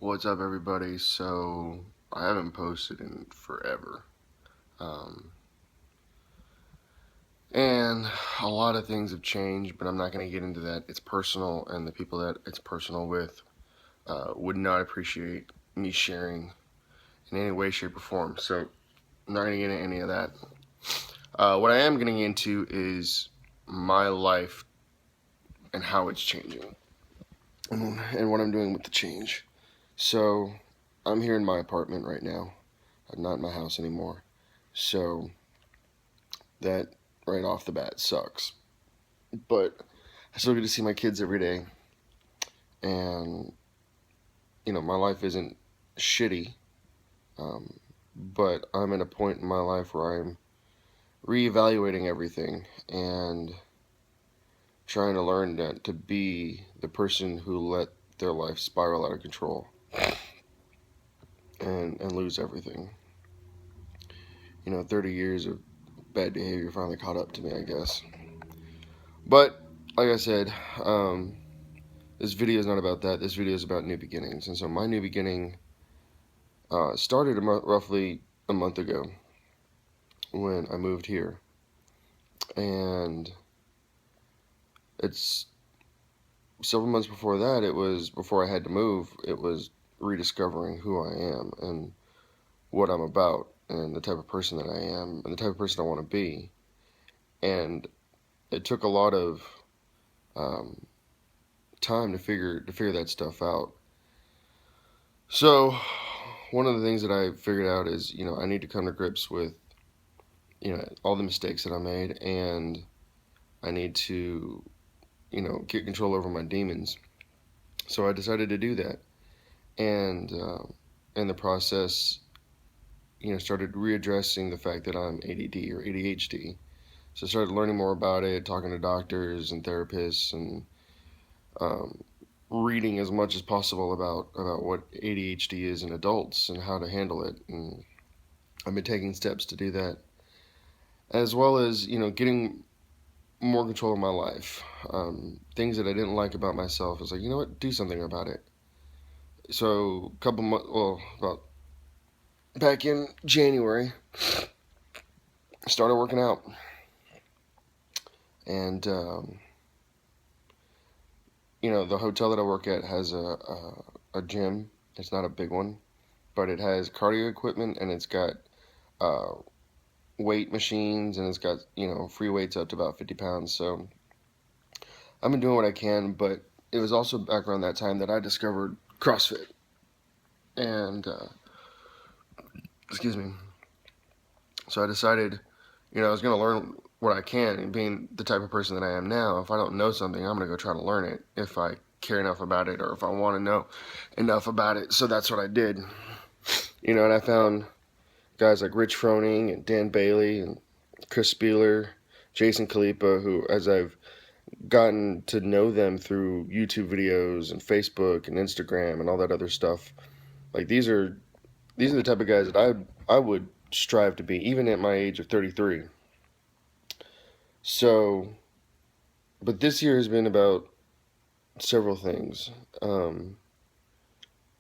What's up, everybody? So, I haven't posted in forever. Um, and a lot of things have changed, but I'm not going to get into that. It's personal, and the people that it's personal with would not appreciate me sharing in any way, shape, or form. So, I'm not going to get into any of that. What I am getting into is my life and how it's changing, and what I'm doing with the change. So, I'm here in my apartment right now. I'm not in my house anymore. So, that right off the bat sucks. But I still get to see my kids every day, and my life isn't shitty. Um, but I'm at a point in my life where I'm reevaluating everything and trying to learn to be the person who let their life spiral out of control and lose everything. 30 years of bad behavior finally caught up to me, I guess. But like I said, this video is not about that. This video is about new beginnings. And so my new beginning started roughly a month ago when I moved here. And it's several months before that, before I had to move, it was rediscovering who I am and what I'm about and the type of person that I am and the type of person I want to be. And it took a lot of um, time to figure that stuff out. So one of the things that I figured out is, I need to come to grips with, all the mistakes that I made, and I need to, get control over my demons. So I decided to do that, and in the process, started readdressing the fact that I'm ADD or ADHD. So I started learning more about it, talking to doctors and therapists, and um, reading as much as possible about what ADHD is in adults and how to handle it. And I've been taking steps to do that, as well as getting more control of my life. Things that I didn't like about myself is like, you know what, do something about it. So a couple months, well, about back in January, I started working out, and the hotel that I work at has a gym. It's not a big one, but it has cardio equipment, and it's got uh, weight machines, and it's got free weights up to about 50 pounds. So I've been doing what I can, but it was also back around that time that I discovered CrossFit, and excuse me. So I decided, I was going to learn what I can, and being the type of person that I am now, if I don't know something, I'm going to go try to learn it if I care enough about it or if I want to know enough about it. So that's what I did. And I found guys like Rich Froning and Dan Bailey and Chris Spieler, Jason Khalipa, who, as I've gotten to know them through YouTube videos and Facebook and Instagram and all that other stuff, like these are the type of guys that I would strive to be, even at my age of 33. So, but this year has been about several things.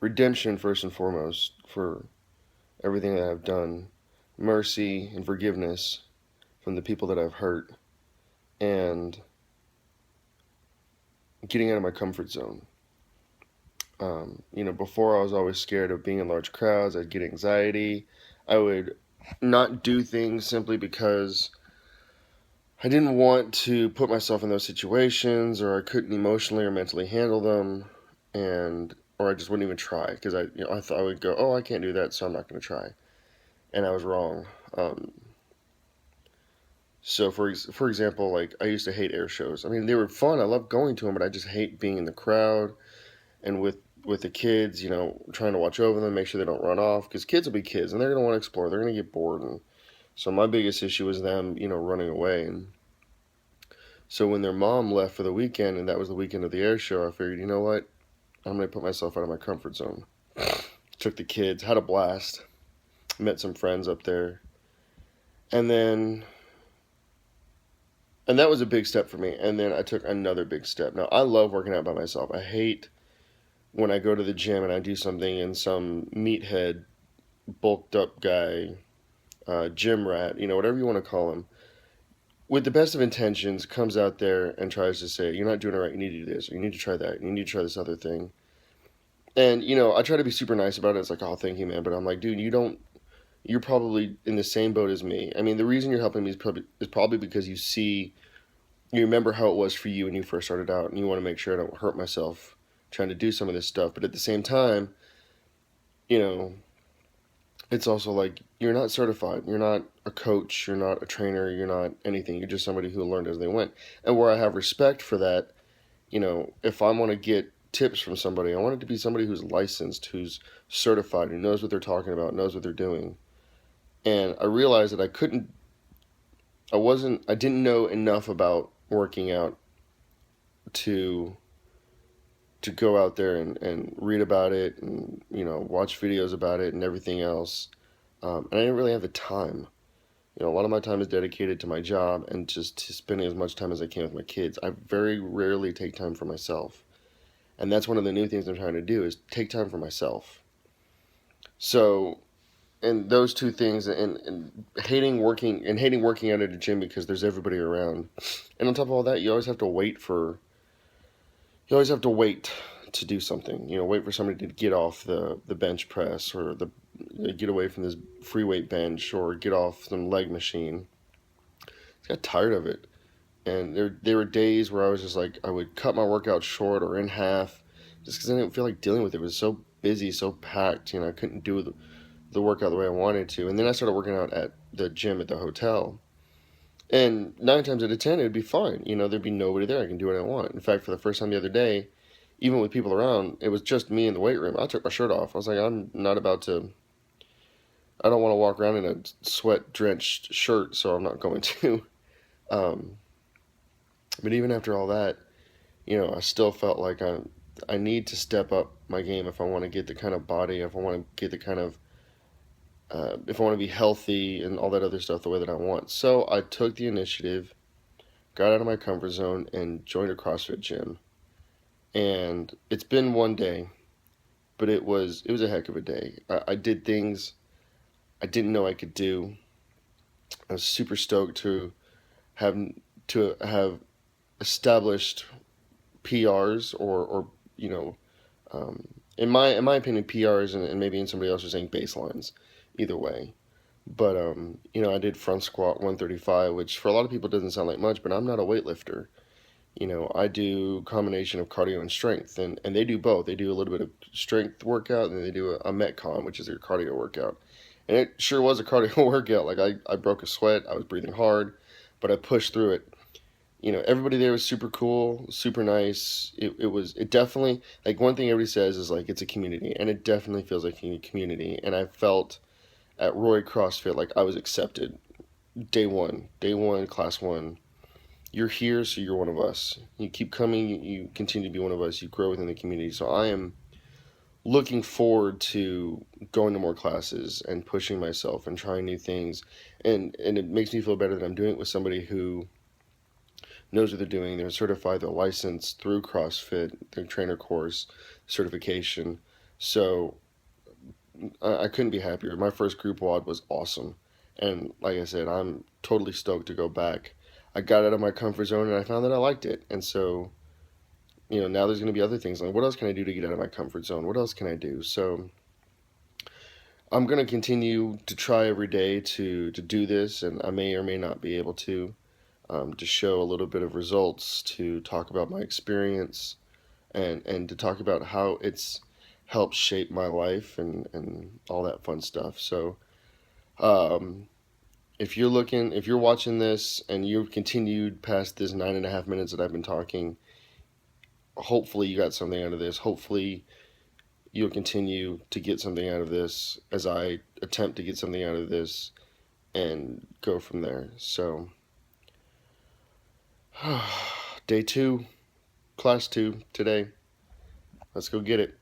Redemption, first and foremost, for everything that I've done, mercy and forgiveness from the people that I've hurt, and getting out of my comfort zone. Before I was always scared of being in large crowds. I'd get anxiety. I would not do things simply because I didn't want to put myself in those situations, or I couldn't emotionally or mentally handle them, and or I just wouldn't even try because I thought I would go, oh, I can't do that, so I'm not going to try, and I was wrong. Um, so for example, like I used to hate air shows. I mean, they were fun. I loved going to them, but I just hate being in the crowd and with the kids. Trying to watch over them, make sure they don't run off, because kids will be kids and they're going to want to explore. They're going to get bored, and so my biggest issue was them, running away. And so when their mom left for the weekend, and that was the weekend of the air show, I figured, you know what? I'm going to put myself out of my comfort zone. Took the kids, had a blast, met some friends up there. And then, and that was a big step for me. And then I took another big step. Now, I love working out by myself. I hate when I go to the gym and I do something and some meathead, bulked up guy, gym rat, whatever you want to call him, with the best of intentions, comes out there and tries to say, "You're not doing it right. You need to do this. Or you need to try that. You need to try this other thing." And I try to be super nice about it. It's like, "Oh, thank you, man," but I'm like, "Dude, you don't. You're probably in the same boat as me. I mean, the reason you're helping me is probably because you remember how it was for you when you first started out, and you want to make sure I don't hurt myself trying to do some of this stuff. But at the same time, you know, it's also like you're not certified. You're not a coach. You're not a trainer. You're not anything. You're just somebody who learned as they went. And where I have respect for that, if I want to get tips from somebody, I want it to be somebody who's licensed, who's certified, who knows what they're talking about, knows what they're doing. And I realized that I didn't know enough about working out to go out there and read about it and watch videos about it and everything else. And I didn't really have the time. A lot of my time is dedicated to my job and just to spending as much time as I can with my kids. I very rarely take time for myself, and that's one of the new things I'm trying to do is take time for myself. So, and those two things, and hating working out at a gym because there's everybody around, and on top of all that, you always have to wait to do something. Wait for somebody to get off the bench press or get away from this free weight bench or get off some leg machine. I got tired of it, and there were days where I was just like I would cut my workout short or in half, just because I didn't feel like dealing with it. It was so busy, so packed. I couldn't do the workout the way I wanted to. And then I started working out at the gym at the hotel. And 9 times out of 10, it would be fine. There'd be nobody there. I can do what I want. In fact, for the first time the other day, even with people around, it was just me in the weight room. I took my shirt off. I was like, I'm not about to. I don't want to walk around in a sweat drenched shirt, so I'm not going to. Um, but even after all that, I still felt like I need to step up my game if I want to get the kind of body, if I want to get the kind of if I want to be healthy and all that other stuff the way that I want. So I took the initiative, got out of my comfort zone, and joined a CrossFit gym. And it's been one day, but it was a heck of a day. I did things I didn't know I could do. I was super stoked have to have established PRs or you know in my opinion PRs and maybe in somebody else was saying baselines, either way. But I did front squat 135, which for a lot of people doesn't sound like much, but I'm not a weightlifter. I do combination of cardio and strength, and they do both. They do a little bit of strength workout, and they do a metcon, which is their cardio workout. And it sure was a cardio workout. Like I broke a sweat, I was breathing hard, but I pushed through it. Everybody there was super cool, super nice. It definitely, like, one thing everybody says is like it's a community, and it definitely feels like a community. And I felt at Roy CrossFit like I was accepted. Day one, class one. You're here, so you're one of us. You keep coming, you continue to be one of us. You grow within the community. So I am looking forward to going to more classes and pushing myself and trying new things. And it makes me feel better that I'm doing it with somebody who knows what they're doing. They're certified, they're licensed through CrossFit, their trainer course, certification. So I couldn't be happier. My first group WOD was awesome. And like I said, I'm totally stoked to go back. I got out of my comfort zone and I found that I liked it. And so, now there's going to be other things like what else can I do to get out of my comfort zone? What else can I do? So I'm going to continue to try every day to do this, and I may or may not be able to show a little bit of results, to talk about my experience, and to talk about how it's helped shape my life and all that fun stuff. So, um, if you're watching this and you've continued past this 9.5 minutes that I've been talking, hopefully you got something out of this. Hopefully you'll continue to get something out of this as I attempt to get something out of this and go from there. So, day two, class two today. Let's go get it.